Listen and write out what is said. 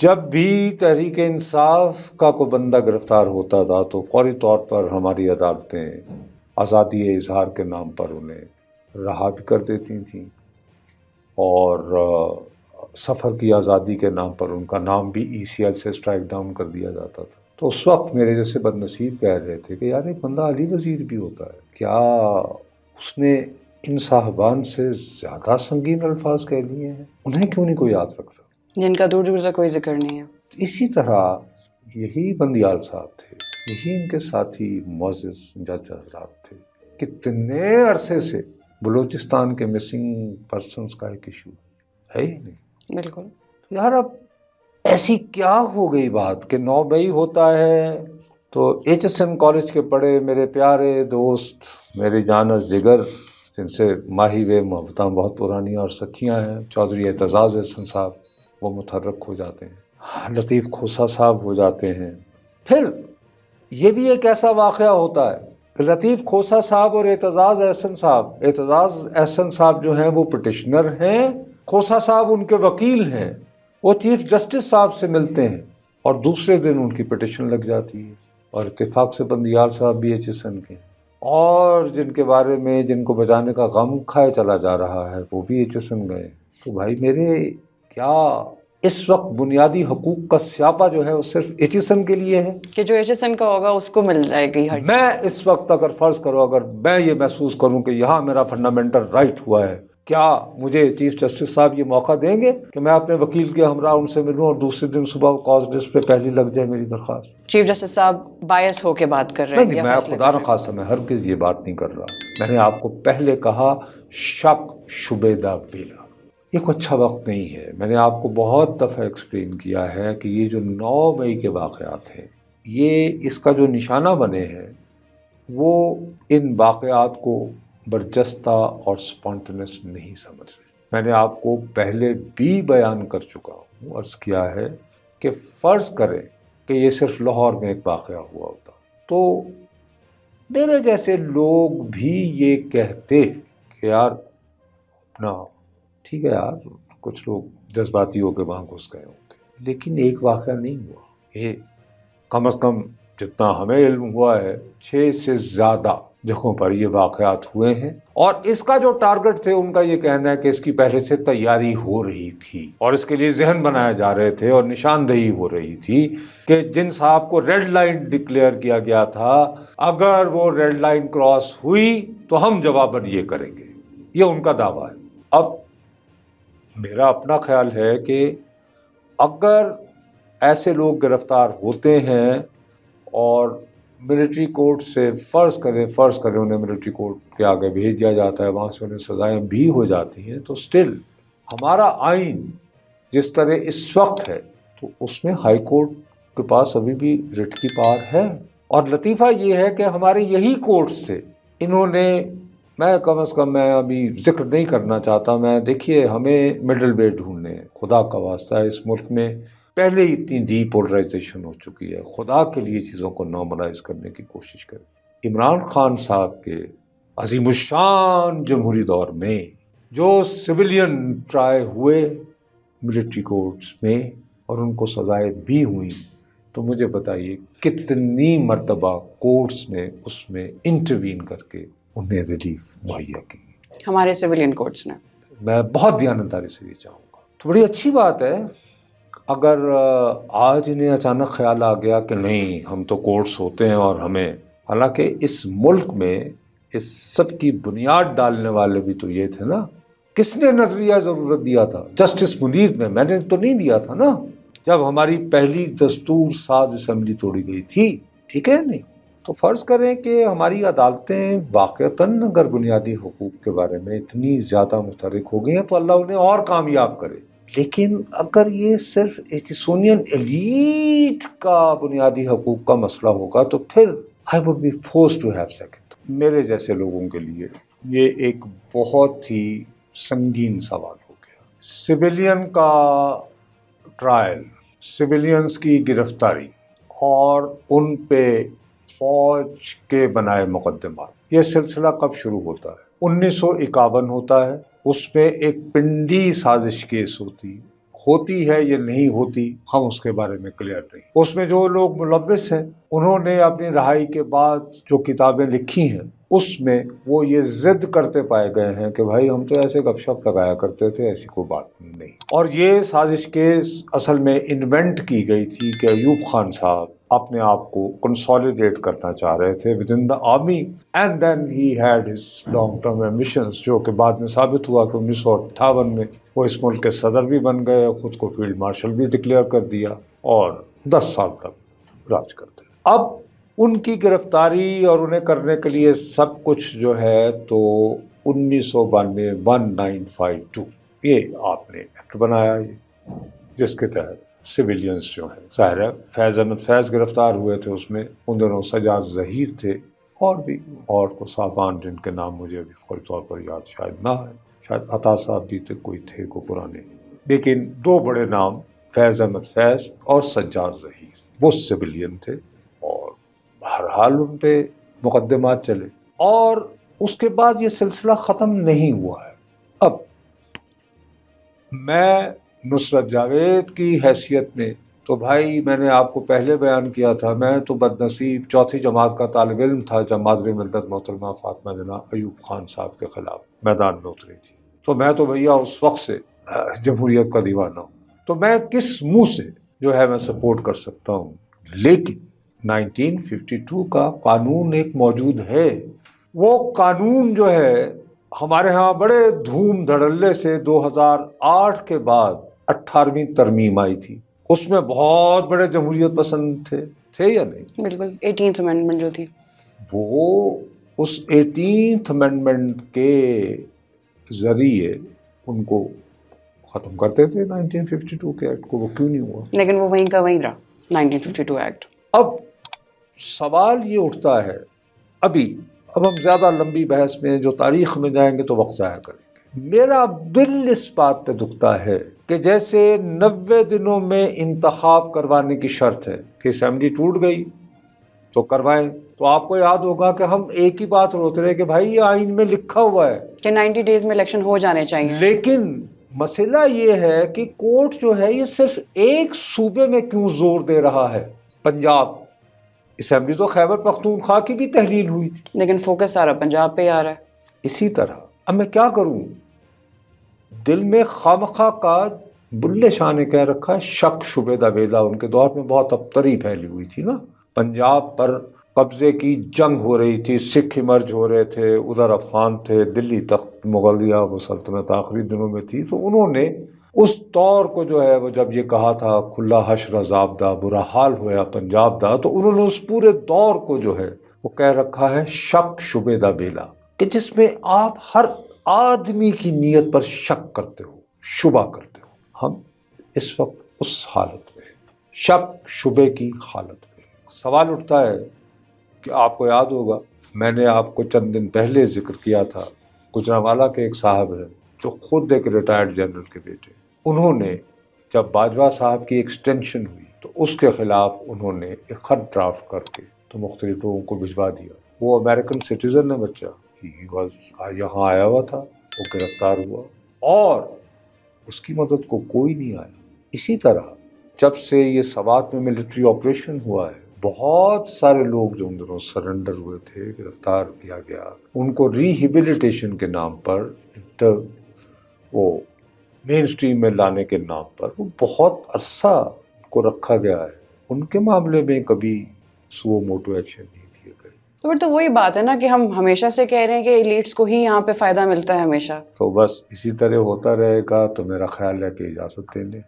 جب بھی تحریک انصاف کا کوئی بندہ گرفتار ہوتا تھا تو فوری طور پر ہماری عدالتیں آزادی اظہار کے نام پر انہیں رہا بھی کر دیتی تھیں، اور سفر کی آزادی کے نام پر ان کا نام بھی ECL سے اسٹرائک ڈاؤن کر دیا جاتا تھا۔ تو اس وقت میرے جیسے بد نصیب کہہ رہے تھے کہ یار ایک بندہ علی وزیر بھی ہوتا ہے، کیا اس نے ان صاحبان سے زیادہ سنگین الفاظ کہہ لیے ہیں؟ انہیں کیوں نہیں کوئی یاد رکھ رہا؟ جن کا دور دور سے کوئی ذکر نہیں ہے۔ اسی طرح یہی بندیال صاحب تھے، یہی ان کے ساتھی معزز جج حضرات تھے، کتنے عرصے سے بلوچستان کے مسنگ پرسنز کا ایک ایشو ہے ہی نہیں۔ بالکل یار اب ایسی کیا ہو گئی بات کہ 9 مئی ہوتا ہے تو HSN کالج کے پڑھے میرے پیارے دوست، میری جانس جگر، جن سے ماہی وے محبتاں بہت پرانی اور سچیاں ہیں، چودھری اعتزاز احسن صاحب، وہ متحرک ہو جاتے ہیں، لطیف کھوسا صاحب ہو جاتے ہیں۔ پھر یہ بھی ایک ایسا واقعہ ہوتا ہے کہ لطیف کھوسا صاحب اور اعتزاز احسن صاحب جو ہیں وہ پٹیشنر ہیں، کھوسا صاحب ان کے وکیل ہیں، وہ چیف جسٹس صاحب سے ملتے ہیں اور دوسرے دن ان کی پٹیشن لگ جاتی ہے، اور اتفاق سے بندیال صاحب بھی HSN کے ہیں، اور جن کے بارے میں جن کو بچانے کا غم کھائے چلا جا رہا ہے وہ بھی HSN گئے۔ تو بھائی میرے، کیا اس وقت بنیادی حقوق کا سیاپا جو ہے وہ صرف HSN کے لیے ہے کہ جو HSN کا ہوگا اس کو مل جائے گی ہر میں اس وقت اگر فرض کرو، اگر میں یہ محسوس کروں کہ یہاں میرا فنڈامنٹل رائٹ ہوا ہے، کیا مجھے چیف جسٹس صاحب یہ موقع دیں گے کہ میں اپنے وکیل کے ہمراہ ان سے ملوں اور دوسرے دن صبح کاز لسٹ پہ پہلی لگ جائے میری درخواست؟ چیف جسٹس صاحب بائس ہو کے بات کر رہے ہیں نہیں، یا میں فیصلے خدا نخواستہ میں ہرگز یہ بات نہیں کر رہا۔ میں نے آپ کو پہلے کہا شک شبیدہ بیلا، یہ کوئی اچھا وقت نہیں ہے۔ میں نے آپ کو بہت دفعہ ایکسپلین کیا ہے کہ یہ جو 9 مئی کے واقعات ہیں، یہ اس کا جو نشانہ بنے ہیں وہ ان واقعات کو برجستہ اور سپونٹینس نہیں سمجھ رہے۔ میں نے آپ کو پہلے بھی بیان کر چکا ہوں، عرض کیا ہے کہ فرض کریں کہ یہ صرف لاہور میں ایک واقعہ ہوا ہوتا تو میرے جیسے لوگ بھی یہ کہتے کہ یار اپنا ٹھیک ہے یار، کچھ لوگ جذباتی ہو کے وہاں گھس گئے ہوں گے، لیکن ایک واقعہ نہیں ہوا۔ یہ کم از کم جتنا ہمیں علم ہوا ہے 6 سے زیادہ جگہوں پر یہ واقعات ہوئے ہیں، اور اس کا جو ٹارگٹ تھے ان کا یہ کہنا ہے کہ اس کی پہلے سے تیاری ہو رہی تھی اور اس کے لیے ذہن بنائے جا رہے تھے اور نشاندہی ہو رہی تھی کہ جن صاحب کو ریڈ لائن ڈکلیئر کیا گیا تھا اگر وہ ریڈ لائن کراس ہوئی تو ہم جواباً یہ کریں گے، یہ ان کا دعویٰ ہے۔ اب میرا اپنا خیال ہے کہ اگر ایسے لوگ گرفتار ہوتے ہیں اور ملٹری کورٹ سے فرض کریں انہیں ملٹری کورٹ کے آگے بھیج دیا جاتا ہے، وہاں سے انہیں سزائیں بھی ہو جاتی ہیں، تو سٹل ہمارا آئین جس طرح اس وقت ہے تو اس میں ہائی کورٹ کے پاس ابھی بھی رٹ کی پار ہے۔ اور لطیفہ یہ ہے کہ ہمارے یہی کورٹس تھے، انہوں نے، میں کم از کم میں ابھی ذکر نہیں کرنا چاہتا، میں دیکھیے ہمیں مڈل وے ڈھونڈنے ہیں، خدا کا واسطہ ہے اس ملک میں پہلے ہی اتنی ڈی پولرائزیشن ہو چکی ہے، خدا کے لیے چیزوں کو نارملائز کرنے کی کوشش کریں۔ عمران خان صاحب کے عظیم الشان جمہوری دور میں جو سویلین ٹرائے ہوئے ملٹری کورٹس میں اور ان کو سزائیں بھی ہوئیں، تو مجھے بتائیے کتنی مرتبہ کورٹس نے اس میں انٹروین کر کے انہیں ریلیف مہیا کی؟ ہمارے سویلین کورٹس نے۔ میں بہت دیانتداری سے یہ چاہوں گا، تو بڑی اچھی بات ہے اگر آج انہیں اچانک خیال آ گیا کہ نہیں ہم تو کورٹس ہوتے ہیں اور ہمیں، حالانکہ اس ملک میں اس سب کی بنیاد ڈالنے والے بھی تو یہ تھے نا۔ کس نے نظریہ ضرورت دیا تھا؟ جسٹس منیر میں نے تو نہیں دیا تھا نا، جب ہماری پہلی دستور ساز اسمبلی توڑی گئی تھی، ٹھیک ہے نہیں؟ تو فرض کریں کہ ہماری عدالتیں واقعتاً اگر بنیادی حقوق کے بارے میں اتنی زیادہ متحرک ہو گئی ہیں تو اللہ انہیں اور کامیاب کرے، لیکن اگر یہ صرف ایچسونین ایلیٹ کا بنیادی حقوق کا مسئلہ ہوگا تو پھر I would be forced to have second۔ میرے جیسے لوگوں کے لیے یہ ایک بہت ہی سنگین سوال ہو گیا۔ سویلین کا ٹرائل، سویلینز کی گرفتاری اور ان پہ فوج کے بنائے مقدمات، یہ سلسلہ کب شروع ہوتا ہے؟ 1951 ہوتا ہے، اس میں ایک پنڈی سازش کیس ہوتی ہے یا نہیں ہوتی ہم اس کے بارے میں کلیئر نہیں. اس میں جو لوگ ملوث ہیں انہوں نے اپنی رہائی کے بعد جو کتابیں لکھی ہیں اس میں وہ یہ ضد کرتے پائے گئے ہیں کہ بھائی ہم تو ایسے گپ شپ لگایا کرتے تھے, ایسی کوئی بات نہیں. اور یہ سازش کیس اصل میں انوینٹ کی گئی تھی کہ ایوب خان صاحب اپنے آپ کو کنسالیڈیٹ کرنا چاہ رہے تھے with in the army, and then he had his long term ambitions, جو کہ بعد میں ثابت ہوا کہ 1958 میں وہ اس ملک کے صدر بھی بن گئے, خود کو فیلڈ مارشل بھی ڈکلیئر کر دیا اور 10 سال تک راج کرتے. اب ان کی گرفتاری اور انہیں کرنے کے لیے سب کچھ جو ہے تو 1992 1952 یہ آپ نے ایکٹ بنایا, جس کے تحت سویلینز جو ہیں, ظاہر ہے فیض احمد فیض گرفتار ہوئے تھے, اس میں ان دنوں سجاد ظہیر تھے اور بھی اور کو صاحبان جن کے نام مجھے ابھی فوری طور پر یاد شاید نہ ہے, شاید عطا صاحب بھی تھے, کوئی تھے کو پرانے, لیکن دو بڑے نام فیض احمد فیض اور سجاد ظہیر وہ سویلین تھے اور بہرحال ان پہ مقدمات چلے اور اس کے بعد یہ سلسلہ ختم نہیں ہوا ہے. اب میں نصرت جاوید کی حیثیت میں تو بھائی میں نے آپ کو پہلے بیان کیا تھا, میں تو بدنصیب چوتھی جماعت کا طالب علم تھا جب مادری ملت محترمہ فاطمہ جناح ایوب خان صاحب کے خلاف میدان میں اتری تھی. تو میں تو بھیا اس وقت سے جمہوریت کا دیوانہ ہوں, تو میں کس منہ سے جو ہے میں سپورٹ کر سکتا ہوں. لیکن 1952 کا قانون ایک موجود ہے, وہ قانون جو ہے ہمارے ہاں بڑے دھوم دھڑلے سے 2008 کے بعد 18ویں ترمیم آئی تھی, اس میں بہت بڑے جمہوریت پسند تھے یا نہیں؟ بالکل 18th امینڈمنٹ جو تھی وہ اس 18th امینڈمنٹ کے ذریعے ان کو ختم کرتے تھے 1952 کے ایکٹ کو, وہ کیوں نہیں ہوا؟ لیکن وہ وہیں کا وہیں رہا 1952 ایکٹ. اب سوال یہ اٹھتا ہے, اب ہم زیادہ لمبی بحث میں جو تاریخ میں جائیں گے تو وقت ضائع کریں گے. میرا دل اس بات پہ دکھتا ہے کہ جیسے 90 دنوں میں انتخاب کروانے کی شرط ہے کہ اسمبلی ٹوٹ گئی تو کروائیں, تو آپ کو یاد ہوگا کہ ہم ایک ہی بات روتے رہے کہ بھائی یہ آئین میں لکھا ہوا ہے کہ 90 ڈیز میں الیکشن ہو جانے چاہیے. لیکن مسئلہ یہ ہے کہ کورٹ جو ہے یہ صرف ایک صوبے میں کیوں زور دے رہا ہے, پنجاب. اسمبلی تو خیبر پختونخوا کی بھی تحلیل ہوئی تھی, لیکن فوکس سارا پنجاب پہ آ رہا ہے. اسی طرح اب میں کیا کروں, دل میں خامخواہ کا بلے شاہ نے کہہ رکھا ہے شک شبہ دویلا, ان کے دور میں بہت ابتری پھیلی ہوئی تھی نا, پنجاب پر قبضے کی جنگ ہو رہی تھی, سکھ ایمرج ہو رہے تھے, ادھر افغان تھے, دلی تخت مغلیہ وہ سلطنت آخری دنوں میں تھی. تو انہوں نے اس دور کو جو ہے وہ جب یہ کہا تھا کھلا حشر عذاب دا برا حال ہویا پنجاب دا, تو انہوں نے اس پورے دور کو جو ہے وہ کہہ رکھا ہے شک شبہ دا بیلا, کہ جس میں آپ ہر آدمی کی نیت پر شک کرتے ہو, شبہ کرتے ہو. ہم اس وقت اس حالت میں شک شبہ کی حالت میں. سوال اٹھتا ہے کہ آپ کو یاد ہوگا میں نے آپ کو چند دن پہلے ذکر کیا تھا, گجرانوالہ کے ایک صاحب ہیں جو خود ایک ریٹائرڈ جنرل کے بیٹے, انہوں نے جب باجوہ صاحب کی ایکسٹینشن ہوئی تو اس کے خلاف انہوں نے ایک خط ڈرافٹ کر کے تو مختلف لوگوں کو بھجوا دیا. وہ امریکن سٹیزن ہے بچہ, یہاں آیا ہوا تھا, وہ گرفتار ہوا اور اس کی مدد کو کوئی نہیں آیا. اسی طرح جب سے یہ سوات میں ملٹری آپریشن ہوا ہے, بہت سارے لوگ جو ان دنوں سرنڈر ہوئے تھے, گرفتار کیا گیا, ان کو ریہیبلیٹیشن کے نام پر, وہ مین اسٹریم میں لانے کے نام پر وہ بہت عرصہ کو رکھا گیا ہے. ان کے معاملے میں کبھی سو موٹو ایکشن نہیں لیے گئے. تو پھر تو وہی بات ہے نا کہ ہم ہمیشہ سے کہہ رہے ہیں کہ ایلیٹس کو ہی یہاں پہ فائدہ ملتا ہے ہمیشہ. تو بس اسی طرح ہوتا رہے گا تو میرا خیال ہے کہ اجازت دیں.